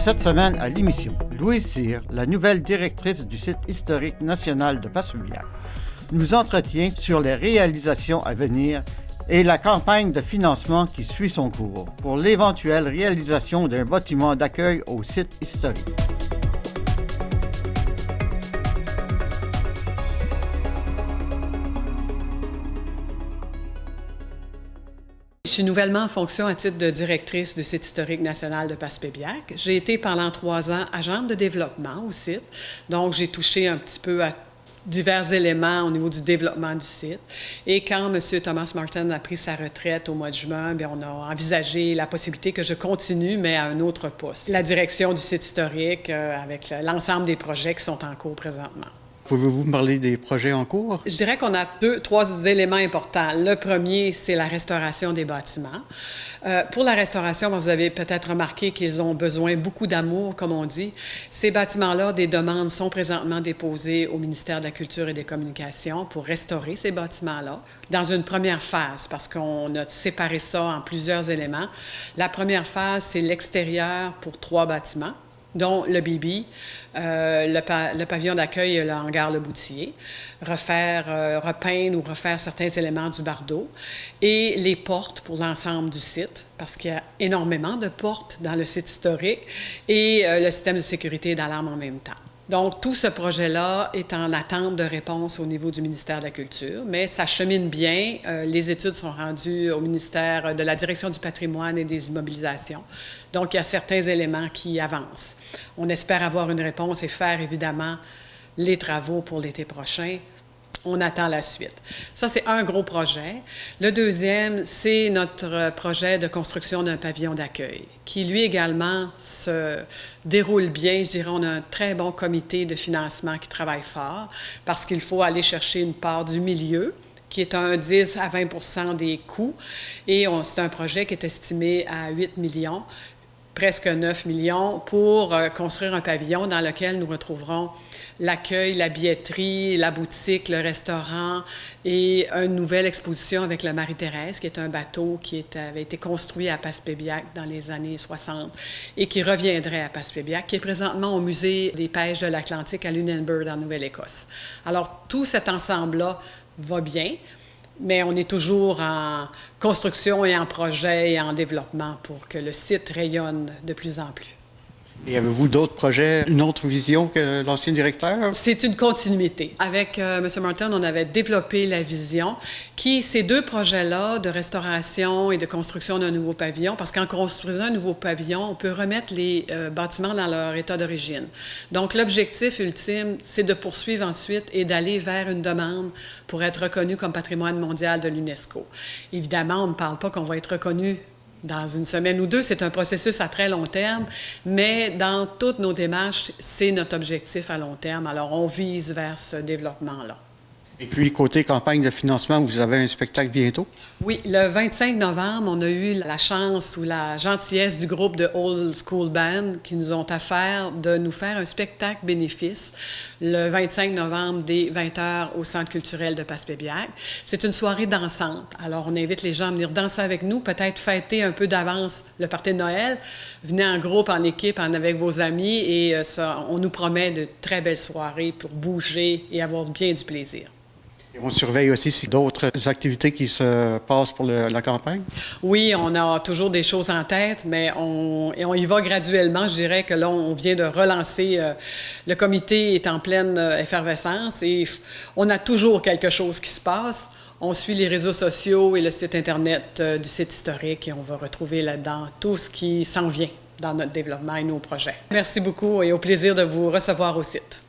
Cette semaine à l'émission, Louise Cyr, la nouvelle directrice du site historique national de Passepébiac, nous entretient sur les réalisations à venir et la campagne de financement qui suit son cours pour l'éventuelle réalisation d'un bâtiment d'accueil au site historique. Je suis nouvellement en fonction à titre de directrice du site historique national de Passepébiac. J'ai été pendant 3 ans agente de développement au site, donc j'ai touché un petit peu à divers éléments au niveau du développement du site. Et quand M. Thomas Martin a pris sa retraite au mois de juin, bien, on a envisagé la possibilité que je continue, mais à un autre poste. La direction du site historique avec l'ensemble des projets qui sont en cours présentement. Pouvez-vous me parler des projets en cours? Je dirais qu'on a 3 éléments importants. Le premier, c'est la restauration des bâtiments. Pour la restauration, vous avez peut-être remarqué qu'ils ont besoin beaucoup d'amour, comme on dit. Ces bâtiments-là, des demandes sont présentement déposées au ministère de la Culture et des Communications pour restaurer ces bâtiments-là dans une première phase, parce qu'on a séparé ça en plusieurs éléments. La première phase, c'est l'extérieur pour 3 bâtiments, dont le Bibi, le pavillon d'accueil et le hangar Le Boutier, repeindre ou refaire certains éléments du bardeau, et les portes pour l'ensemble du site, parce qu'il y a énormément de portes dans le site historique, et le système de sécurité et d'alarme en même temps. Donc, tout ce projet-là est en attente de réponse au niveau du ministère de la Culture, mais ça chemine bien. Les études sont rendues au ministère de la Direction du patrimoine et des immobilisations. Donc, il y a certains éléments qui avancent. On espère avoir une réponse et faire, évidemment, les travaux pour l'été prochain. On attend la suite. Ça, c'est un gros projet. Le deuxième, c'est notre projet de construction d'un pavillon d'accueil, qui, lui également, se déroule bien. Je dirais, on a un très bon comité de financement qui travaille fort, parce qu'il faut aller chercher une part du milieu, qui est un 10 à 20 des coûts. Et c'est un projet qui est estimé à 8 millions, presque 9 millions, pour construire un pavillon dans lequel nous retrouverons l'accueil, la billetterie, la boutique, le restaurant et une nouvelle exposition avec le Marie-Thérèse, qui est un bateau qui avait été construit à Passepébiac dans les années 60 et qui reviendrait à Passepébiac, qui est présentement au musée des pêches de l'Atlantique à Lunenburg, en Nouvelle-Écosse. Alors, tout cet ensemble-là va bien, mais on est toujours en construction et en projet et en développement pour que le site rayonne de plus en plus. Et avez-vous d'autres projets, une autre vision que l'ancien directeur? C'est une continuité. Avec M. Martin, on avait développé la vision ces 2 projets-là de restauration et de construction d'un nouveau pavillon, parce qu'en construisant un nouveau pavillon, on peut remettre les bâtiments dans leur état d'origine. Donc, l'objectif ultime, c'est de poursuivre ensuite et d'aller vers une demande pour être reconnu comme patrimoine mondial de l'UNESCO. Évidemment, on ne parle pas qu'on va être reconnu dans une semaine ou 2, c'est un processus à très long terme, mais dans toutes nos démarches, c'est notre objectif à long terme. Alors, on vise vers ce développement-là. Et puis, côté campagne de financement, vous avez un spectacle bientôt? Oui, le 25 novembre, on a eu la chance ou la gentillesse du groupe de Old School Band qui nous ont offert de nous faire un spectacle bénéfice le 25 novembre dès 20h au Centre culturel de Passepébiac. C'est une soirée dansante. Alors, on invite les gens à venir danser avec nous, peut-être fêter un peu d'avance le party de Noël. Venez en groupe, en équipe, avec vos amis et on nous promet de très belles soirées pour bouger et avoir bien du plaisir. Et on surveille aussi d'autres activités qui se passent pour la campagne? Oui, on a toujours des choses en tête, mais on y va graduellement. Je dirais que là, on vient de relancer. Le comité est en pleine effervescence et on a toujours quelque chose qui se passe. On suit les réseaux sociaux et le site Internet du site historique et on va retrouver là-dedans tout ce qui s'en vient dans notre développement et nos projets. Merci beaucoup et au plaisir de vous recevoir au site.